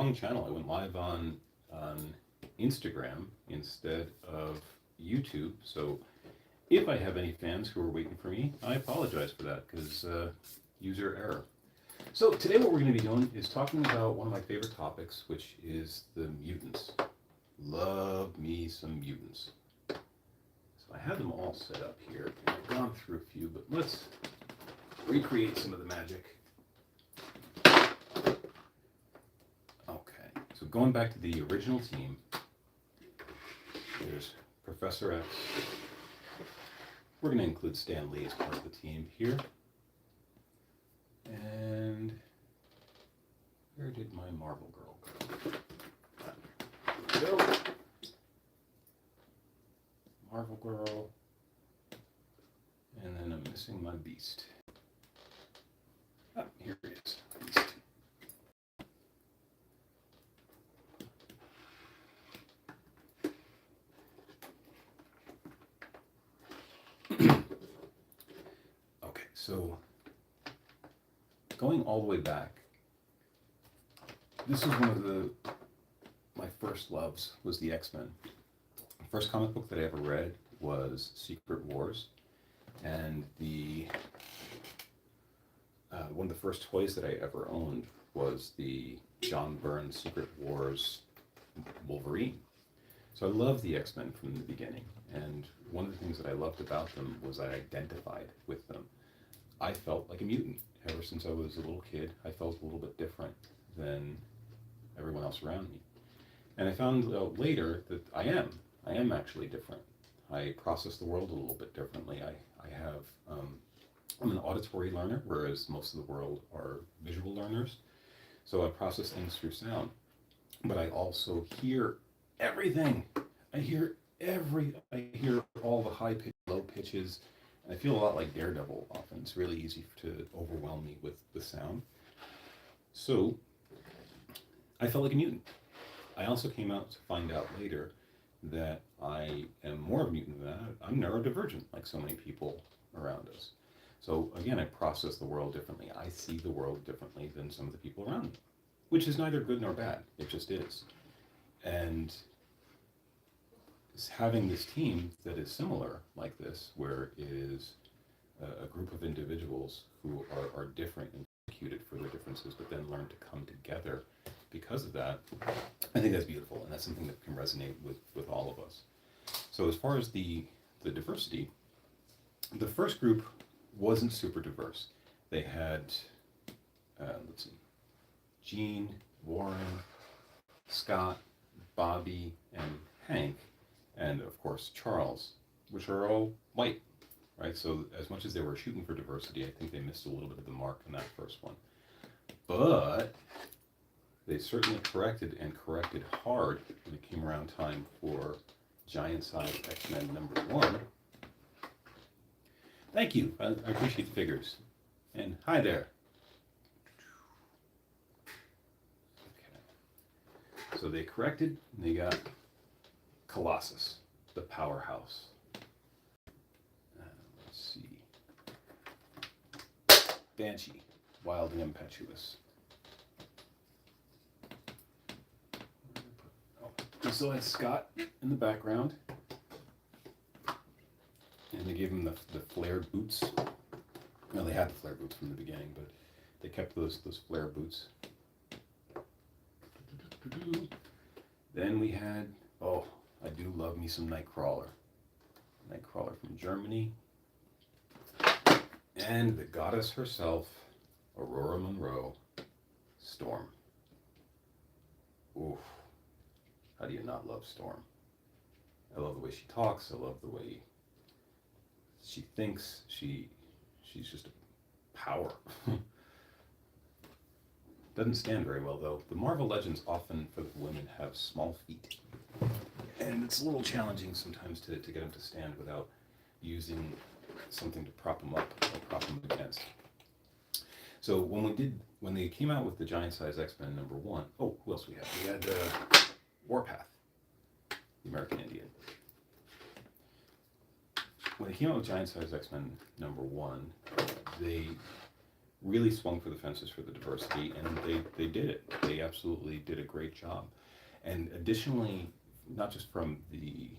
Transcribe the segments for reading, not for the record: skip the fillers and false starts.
wrong channel. I went live on Instagram instead of YouTube. So if I have any fans who are waiting for me, I apologize for that because user error. So today what we're going to be doing is talking about one of my favorite topics, which is the mutants. Love me some mutants. So I have them all set up here. I've gone through a few, but let's recreate some of the magic. Okay, so going back to the original team, there's Professor X. We're going to include Stan Lee as part of the team here. And where did my Marvel girl go? There we go. Marvel girl. And then I'm missing my Beast. Ah, here it is. Beast. Okay, so going all the way back, this is one of my first loves was the X-Men. The first comic book that I ever read was Secret Wars, and one of the first toys that I ever owned was the John Byrne Secret Wars Wolverine. So I loved the X-Men from the beginning, and one of the things that I loved about them was I identified with them. I felt like a mutant. Ever since I was a little kid, I felt a little bit different than everyone else around me. And I found out later that I am actually different. I process the world a little bit differently. I'm an auditory learner, whereas most of the world are visual learners. So I process things through sound. But I also hear everything. I hear all the high pitch, low pitches, and I feel a lot like Daredevil often. It's really easy to overwhelm me with the sound. So I felt like a mutant. I also came out to find out later that I am more of a mutant than that. I'm neurodivergent, like so many people around us. So again, I process the world differently. I see the world differently than some of the people around me, which is neither good nor bad. It just is. And having this team that is similar like this, where it is a group of individuals who are different and executed for their differences, but then learn to come together because of that, I think that's beautiful, and that's something that can resonate with all of us. So as far as the diversity, the first group wasn't super diverse. They had, let's see, Gene, Warren, Scott, Bobby, and Hank, and of course Charles, which are all white, right? So as much as they were shooting for diversity, I think they missed a little bit of the mark on that first one. But they certainly corrected hard when it came around time for Giant Size X-Men #1. Thank you. I appreciate the figures. And hi there. Okay. So they corrected, and they got Colossus, the powerhouse. Let's see. Banshee, wild and impetuous. We still had Scott in the background. And they gave him the flared boots. Well, they had the flared boots from the beginning, but they kept those flare boots. Then we had, I do love me some Nightcrawler. Nightcrawler from Germany. And the goddess herself, Aurora Monroe, Storm. Oof. How do you not love Storm? I love the way she talks. I love the way she thinks. She's just a power. Doesn't stand very well, though. The Marvel Legends often, for the women, have small feet. And it's a little challenging sometimes to get them to stand without using something to prop them up or prop them against. So when they came out with the Giant Size X-Men #1, who else we had? We had Warpath, the American Indian. When they came out with Giant Size X-Men #1, they really swung for the fences for the diversity, and they did it. They absolutely did a great job. And additionally, not just from the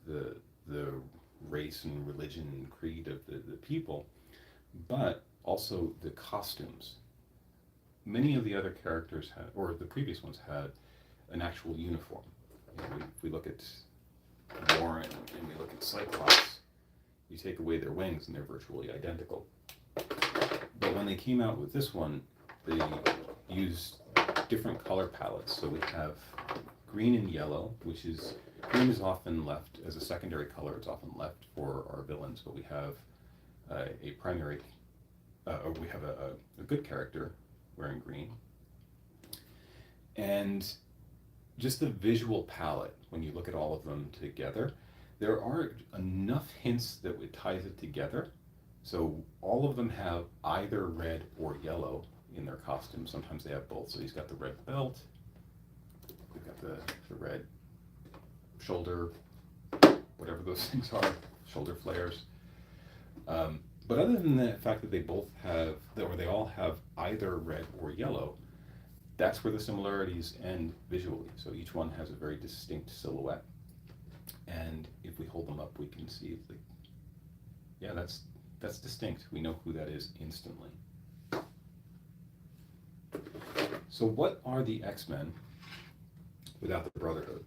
the race and religion and creed of the people, but also the costumes. Many of the other characters had, or the previous ones had, an actual uniform. If we look at Warren and we look at Cyclops, you take away their wings and they're virtually identical. But when they came out with this one, they used different color palettes. So we have green and yellow, which is, green is often left as a secondary color. It's often left for our villains, but we have a primary, or we have a good character wearing green. And just the visual palette, when you look at all of them together, there are enough hints that it ties it together. So all of them have either red or yellow in their costume. Sometimes they have both. So he's got the red belt, we've got the red shoulder, whatever those things are, shoulder flares. But other than the fact that they both have, or they all have either red or yellow, that's where the similarities end visually. So each one has a very distinct silhouette. And if we hold them up, we can see, yeah, that's distinct. We know who that is instantly. So what are the X-Men without the Brotherhood?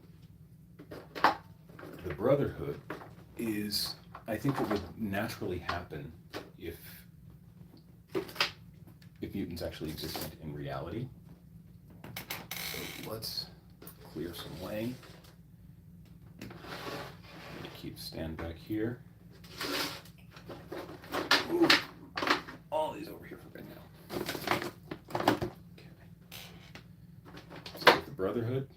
The Brotherhood is, I think, what would naturally happen if mutants actually existed in reality. So let's clear some way. I'm gonna keep stand back here. Ooh, all these over here for right now. Okay. So with the Brotherhood,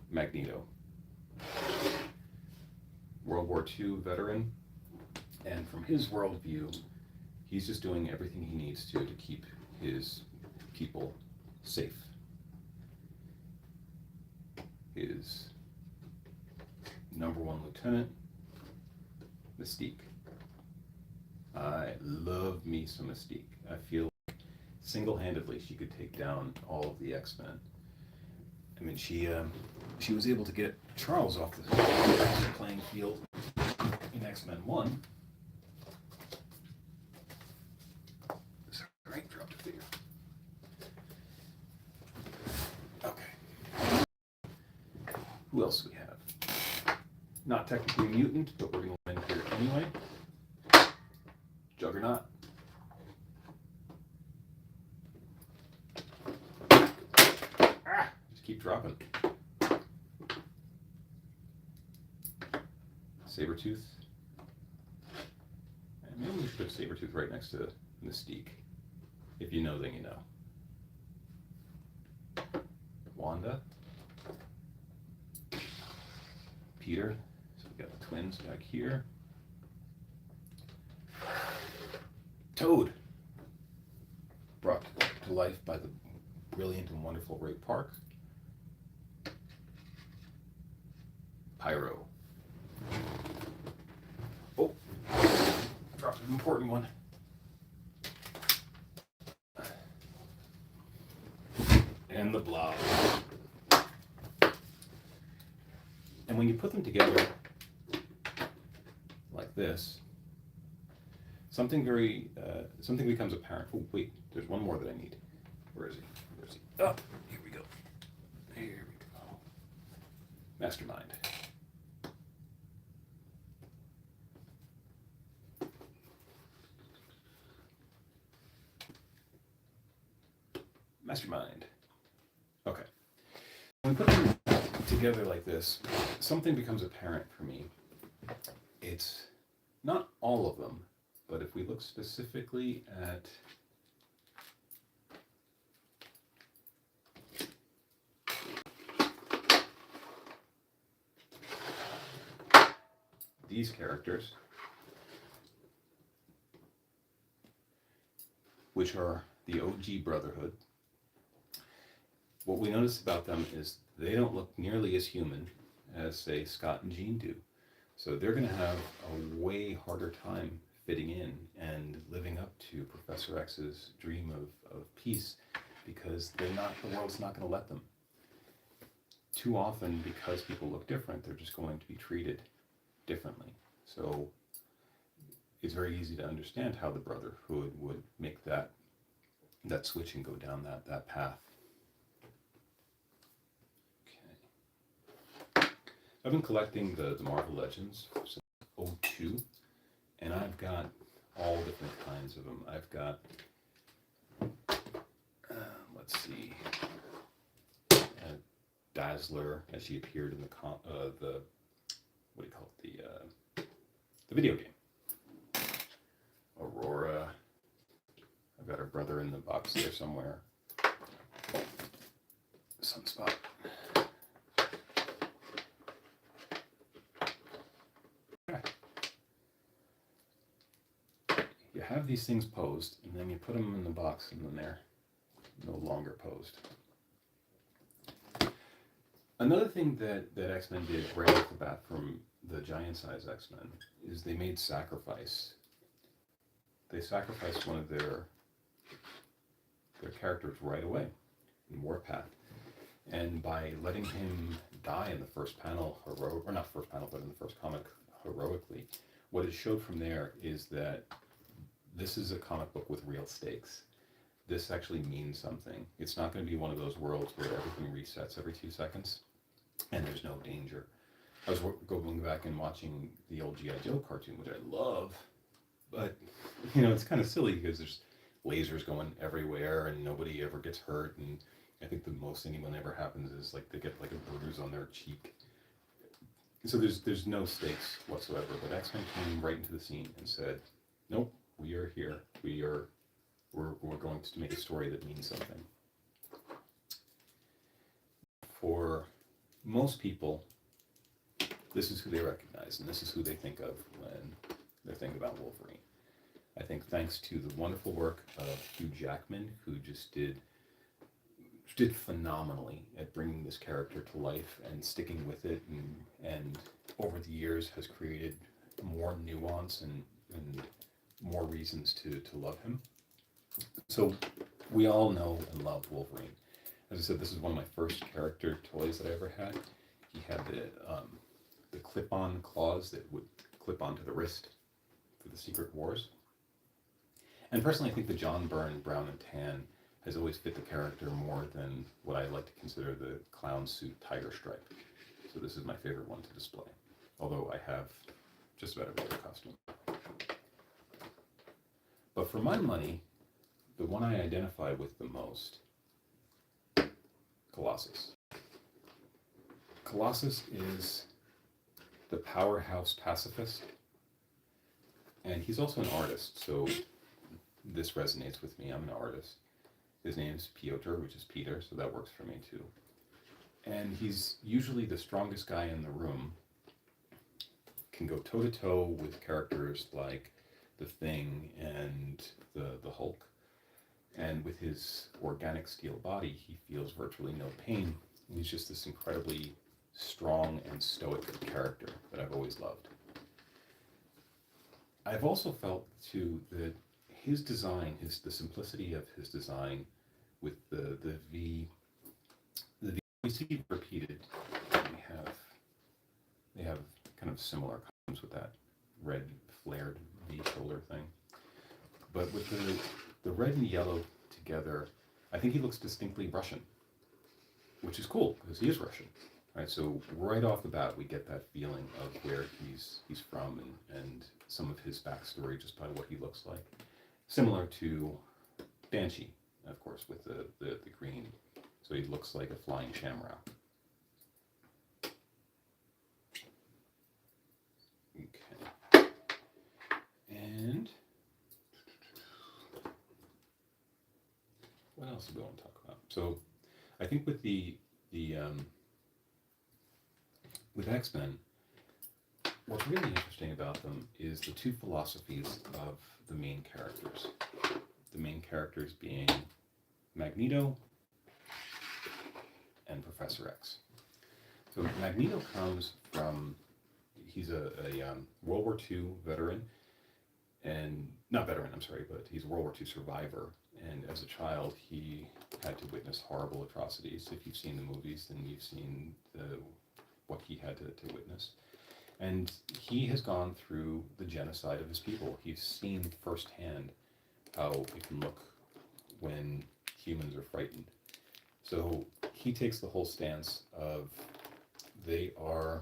Magneto, World War II veteran, and from his worldview, he's just doing everything he needs to keep his people safe. His #1 lieutenant, Mystique. I love me some Mystique. I feel like single-handedly she could take down all of the X-Men. I mean, she was able to get Charles off the playing field in X-Men 1. Sorry, dropped a figure. Okay. Who else do we have? Not technically a mutant, but we're going to end here anyway. Juggernaut. Just keep dropping. Sabretooth. And maybe we should put Sabretooth right next to Mystique. If you know, then you know. Wanda. Peter. So we've got the twins back here. Toad. Brought to life by the brilliant and wonderful Ray Park. Pyro. Oh, dropped an important one. And the Blob. And when you put them together like this, something becomes apparent. Oh, wait, there's one more that I need. Where is he? Where is he? Oh, here we go. Here we go. Mastermind. Mastermind. Okay. When we put them together like this, something becomes apparent for me. It's not all of them, but if we look specifically at these characters, which are the OG Brotherhood, what we notice about them is they don't look nearly as human as, say, Scott and Jean do. So they're going to have a way harder time fitting in and living up to Professor X's dream of peace, because the world's not going to let them. Too often, because people look different, they're just going to be treated differently. So it's very easy to understand how the Brotherhood would make that switch and go down that path. Okay. I've been collecting the Marvel Legends since '02, and I've got all different kinds of them. I've got, let's see, Dazzler, as she appeared in the what do you call it, the video game. Aurora. I've got her brother in the box there somewhere. Sunspot. Okay. You have these things posed, and then you put them in the box, and then they're no longer posed. Another thing that X-Men did right off the bat from the giant size X-Men is they made sacrifice. They sacrificed one of their characters right away in Warpath. And by letting him die in the first panel, or not first panel, but in the first comic, heroically, what it showed from there is that this is a comic book with real stakes. This actually means something. It's not going to be one of those worlds where everything resets every 2 seconds and there's no danger. I was going back and watching the old G.I. Joe cartoon, which I love, but it's kind of silly because there's lasers going everywhere and nobody ever gets hurt, and I think the most anyone ever happens is like they get like a bruise on their cheek. So there's no stakes whatsoever. But X-Men came right into the scene and said, "Nope, we are here. We're going to make a story that means something." For most people, this is who they recognize, and this is who they think of when they're thinking about Wolverine. I think thanks to the wonderful work of Hugh Jackman, who just did phenomenally at bringing this character to life and sticking with it, and over the years has created more nuance and more reasons to love him. So we all know and love Wolverine. As I said, this is one of my first character toys that I ever had. He had the clip-on claws that would clip onto the wrist for the Secret Wars. And personally, I think the John Byrne brown and tan has always fit the character more than what I like to consider the clown suit tiger stripe. So this is my favorite one to display, although I have just about every other costume. But for my money, the one I identify with the most, Colossus. Colossus is the powerhouse pacifist, and he's also an artist, so this resonates with me. I'm an artist. His name's Piotr, which is Peter, so that works for me too. And he's usually the strongest guy in the room, can go toe-to-toe with characters like the Thing and the Hulk. And with his organic steel body, he feels virtually no pain. And he's just this incredibly strong and stoic character that I've always loved. I've also felt too that his design, the simplicity of his design, with the V we see repeated. They have kind of similar colors with that red flared V shoulder thing. But with the red and yellow together, I think he looks distinctly Russian, which is cool because he is Russian. Right, so right off the bat, we get that feeling of where he's from and some of his backstory just by what he looks like. Similar to Banshee, of course, with the green. So he looks like a flying shamrock. Okay. And what else do we want to talk about? So I think with with X-Men, what's really interesting about them is the two philosophies of the main characters. The main characters being Magneto and Professor X. So Magneto comes from, he's a World War II veteran, and not veteran, I'm sorry, but he's a World War II survivor. And as a child, he had to witness horrible atrocities. If you've seen the movies, then you've seen what he had to witness. And he has gone through the genocide of his people. He's seen firsthand how it can look when humans are frightened. So he takes the whole stance of they are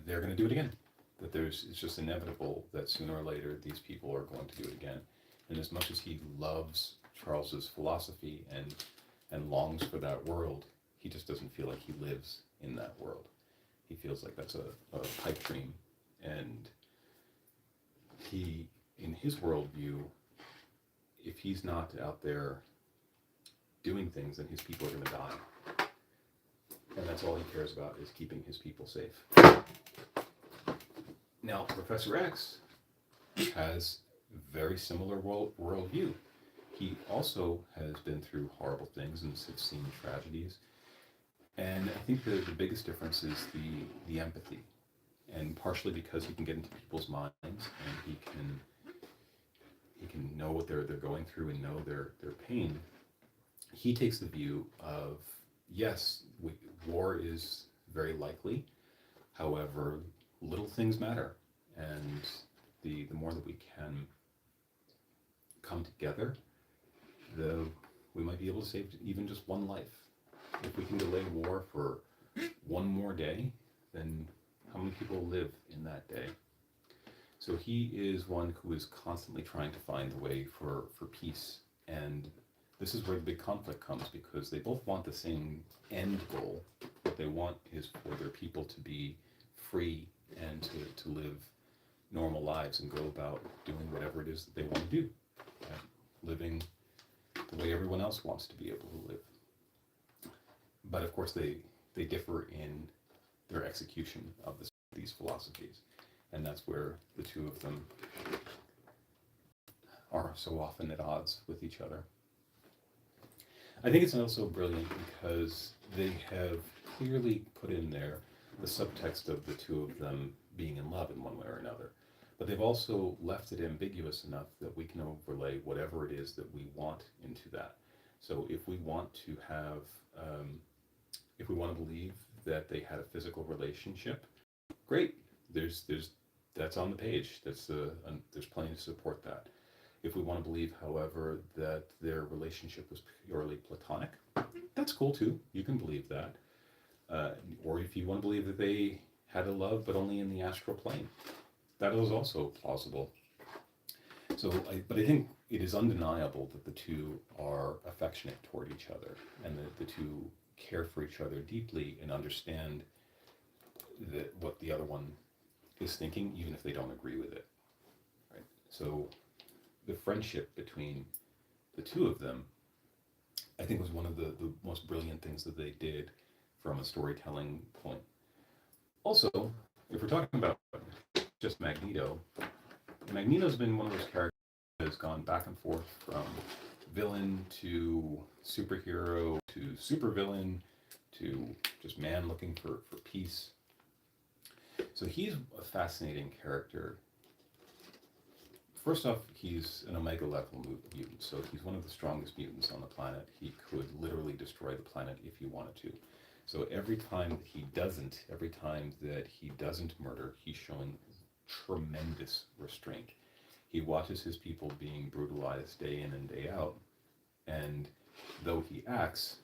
they're going to do it again. That it's just inevitable that sooner or later these people are going to do it again. And as much as he loves Charles's philosophy and longs for that world, he just doesn't feel like he lives in that world. He feels like that's a pipe dream, and he, in his worldview, if he's not out there doing things, then his people are going to die. And that's all he cares about, is keeping his people safe. Now, Professor X has very similar worldview. He also has been through horrible things and has seen tragedies. And I think the biggest difference is the empathy. And partially because he can get into people's minds, and he can know what they're going through and know their pain. He takes the view of, yes, war is very likely. However, little things matter, and the more that we can come together, we might be able to save even just one life. If we can delay war for one more day, then how many people live in that day? So he is one who is constantly trying to find a way for peace. And this is where the big conflict comes, because they both want the same end goal. What they want is for their people to be free and to live normal lives and go about doing whatever it is that they want to do. Living the way everyone else wants to be able to live. But of course they differ in their execution of these philosophies. And that's where the two of them are so often at odds with each other. I think it's also brilliant because they have clearly put in there the subtext of the two of them being in love in one way or another. But they've also left it ambiguous enough that we can overlay whatever it is that we want into that. So if we want to have, if we want to believe that they had a physical relationship, great. That's on the page. There's plenty to support that. If we want to believe, however, that their relationship was purely platonic, that's cool too. You can believe that. Or if you want to believe that they had a love, but only in the astral plane, that is also plausible. But I think it is undeniable that the two are affectionate toward each other, and that the two care for each other deeply and understand what the other one is thinking, even if they don't agree with it. Right? So the friendship between the two of them, I think, was one of the most brilliant things that they did from a storytelling point. Also, if we're talking about just Magneto's been one of those characters that has gone back and forth from villain to superhero to supervillain to just man looking for peace. So he's a fascinating character. First off, he's an Omega level mutant, so he's one of the strongest mutants on the planet. He could literally destroy the planet if he wanted to. So every time that he doesn't murder, he's showing tremendous restraint. He watches his people being brutalized day in and day out, and though he acts,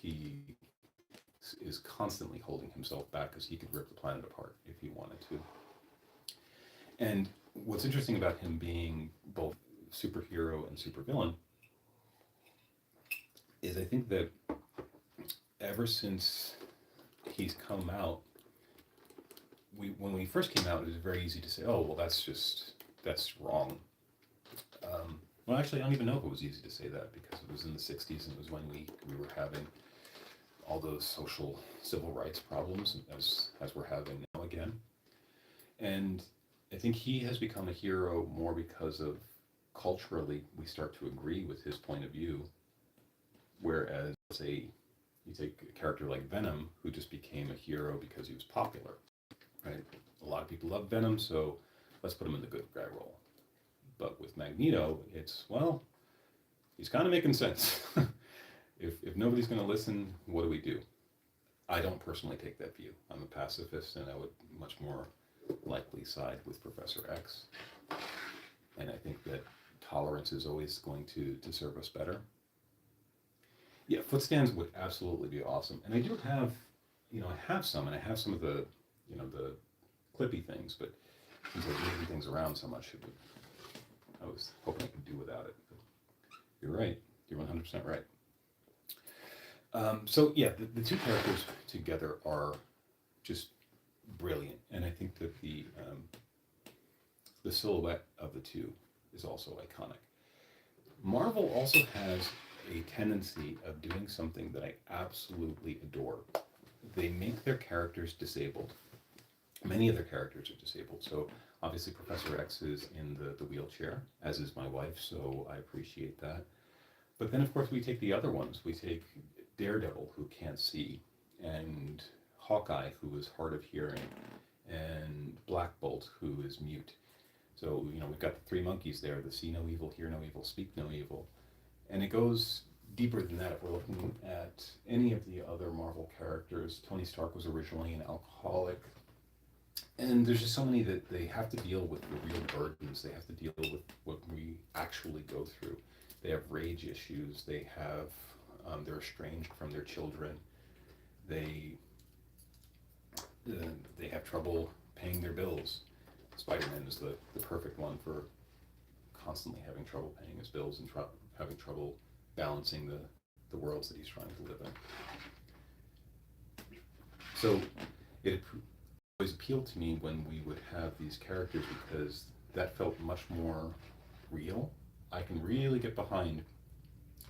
he is constantly holding himself back, because he could rip the planet apart if he wanted to. And what's interesting about him being both superhero and supervillain is I think that ever since he's come out, when we first came out, it was very easy to say, oh, well, that's wrong. Well, actually, I don't even know if it was easy to say that, because it was in the 60s, and it was when we were having all those social civil rights problems as we're having now again. And I think he has become a hero more because of culturally we start to agree with his point of view, whereas you take a character like Venom, who just became a hero because he was popular, right? A lot of people love Venom, so let's put him in the good guy role. But with Magneto, it's, well, he's kind of making sense. If nobody's going to listen, what do? I don't personally take that view. I'm a pacifist, and I would much more likely side with Professor X. And I think that tolerance is always going to serve us better. Yeah, foot stands would absolutely be awesome. And I do have, I have some, and I have some of the, the clippy things, but since I'm moving things around so much, I was hoping I could do without it. But you're right. You're 100% right. So yeah, the two characters together are just brilliant, and I think that the silhouette of the two is also iconic. Marvel also has a tendency of doing something that I absolutely adore. They make their characters disabled. Many of their characters are disabled. So obviously Professor X is in the wheelchair, as is my wife, so I appreciate that. But then of course we take the other ones. We take Daredevil, who can't see, and Hawkeye, who is hard of hearing, and Black Bolt, who is mute. So, we've got the three monkeys there, the see no evil, hear no evil, speak no evil. And it goes deeper than that. If we're looking at any of the other Marvel characters, Tony Stark was originally an alcoholic. And there's just so many that they have to deal with the real burdens. They have to deal with what we actually go through. They have rage issues. They have, they're estranged from their children. They have trouble paying their bills. Spider-Man is the perfect one for constantly having trouble paying his bills and having trouble balancing the worlds that he's trying to live in. So it always appealed to me when we would have these characters, because that felt much more real. I can really get behind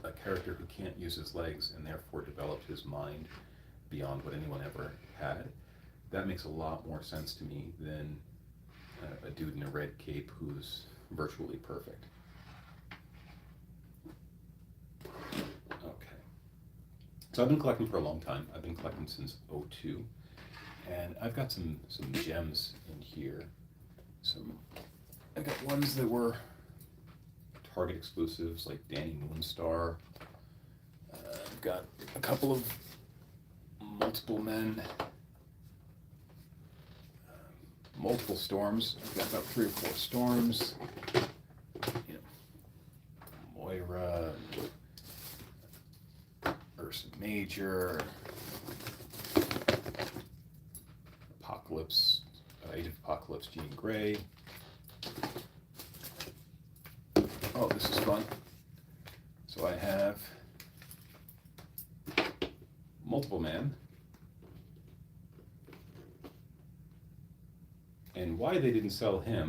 a character who can't use his legs and therefore developed his mind beyond what anyone ever had. That makes a lot more sense to me than a dude in a red cape who's virtually perfect. Okay. So I've been collecting for a long time. I've been collecting since '02. And I've got some gems in here. I got ones that were Target exclusives, like Danny Moonstar. I've got a couple of Multiple Men, multiple Storms. I've got about 3 or 4 Storms. Moira, Ursa Major, Apocalypse, Agent Apocalypse, Jean Grey. Oh, this is fun. So I have Multiple Man. And why they didn't sell him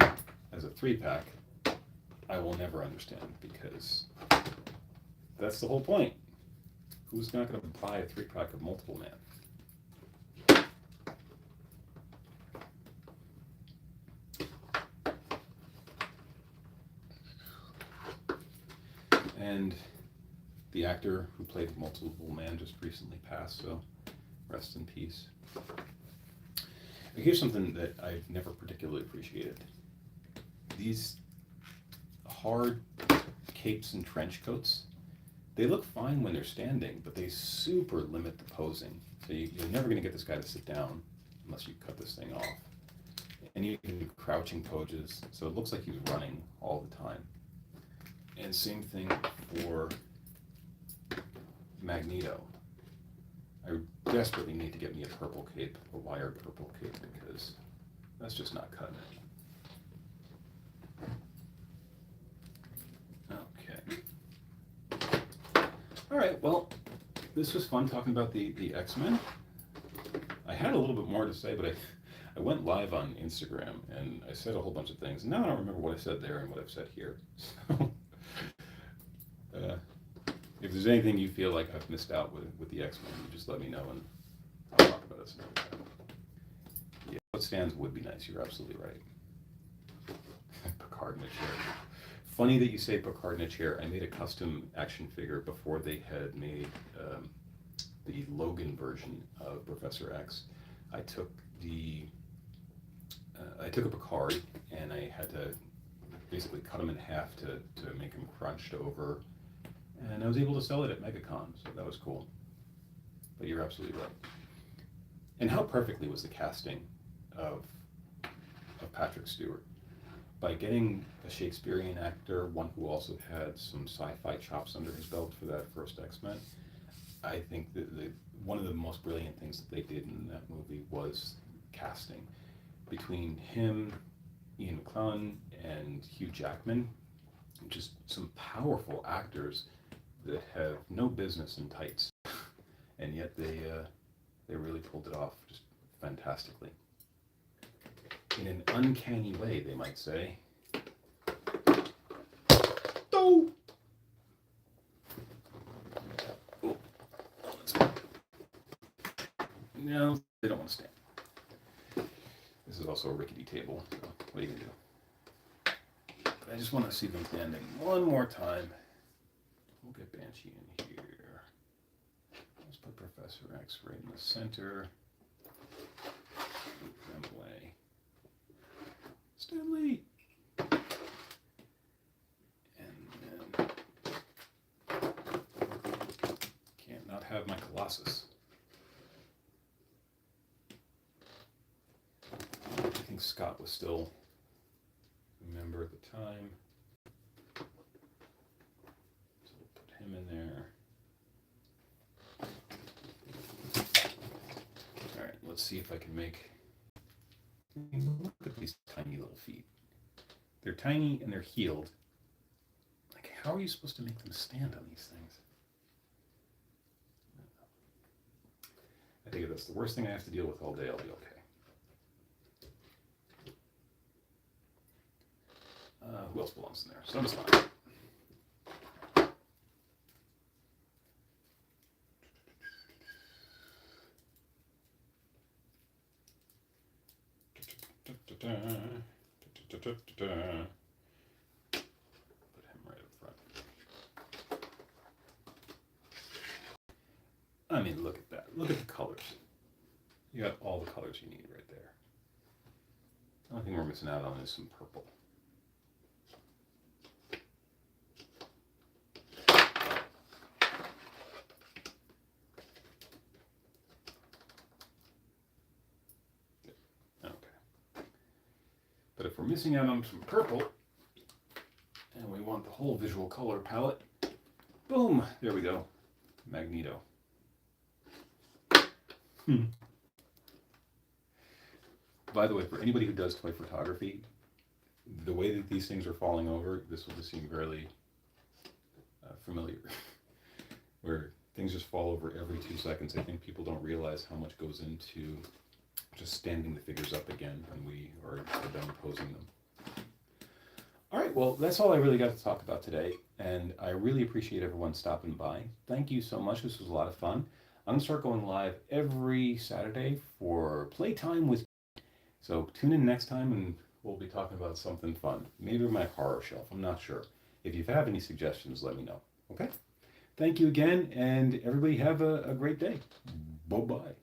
as a 3-pack, I will never understand, because that's the whole point. Who's not going to buy a 3-pack of Multiple Man? And the actor who played Multiple Man just recently passed, so rest in peace. Here's something that I've never particularly appreciated. These hard capes and trench coats, they look fine when they're standing, but they super limit the posing. So you're never going to get this guy to sit down unless you cut this thing off. And you can do crouching poses, so it looks like he's running all the time. And same thing for Magneto. I desperately need to get me a purple cape, a wired purple cape, because that's just not cutting it. Okay. All right, well, this was fun talking about the X-Men. I had a little bit more to say, but I went live on Instagram, and I said a whole bunch of things. Now I don't remember what I said there and what I've said here. So, if there's anything you feel like I've missed out with the X-Men, you just let me know, and I'll talk about it some other time. Yeah, what stands would be nice. You're absolutely right. Picard in a chair. Funny that you say Picard in a chair. I made a custom action figure before they had made the Logan version of Professor X. I took a I took up a card and I had to basically cut them in half to make them crunched over, and I was able to sell it at MegaCon, so that was cool. But you're absolutely right. And how perfectly was the casting of Patrick Stewart? By getting a Shakespearean actor, one who also had some sci-fi chops under his belt for that first X-Men, I think that one of the most brilliant things that they did in that movie was casting. Between him, Ian McKellen, and Hugh Jackman, just some powerful actors that have no business in tights, and yet they really pulled it off just fantastically. In an uncanny way, they might say. Oh! Oh. No, they don't want to stand. This is also a rickety table, so what are you going to do? But I just want to see them standing one more time. We'll get Banshee in here. Let's put Professor X right in the center. Tremblay. Stanley! And then can't not have my Colossus. I think Scott was still a member at the time. So we'll put him in there. Alright, let's see if I can make... Look at these tiny little feet. They're tiny and they're healed. Like, how are you supposed to make them stand on these things? I think if that's the worst thing I have to deal with all day, I'll be okay. Who else belongs in there? Someone's fine. Put him right up front. I mean, look at that. Look at the colors. You got all the colors you need right there. The only thing we're missing out on is some purple. But if we're missing out on some purple, and we want the whole visual color palette, boom, there we go, Magneto. By the way, for anybody who does toy photography, the way that these things are falling over, this will just seem fairly familiar. Where things just fall over every 2 seconds. I think people don't realize how much goes into just standing the figures up again when we are done posing them. All right, well, that's all I really got to talk about today, and I really appreciate everyone stopping by. Thank you so much. This was a lot of fun. I'm going to start going live every Saturday for Playtime with. So tune in next time, and we'll be talking about something fun. Maybe my horror shelf. I'm not sure. If you have any suggestions, let me know. Okay? Thank you again, and everybody have a great day. Bye-bye.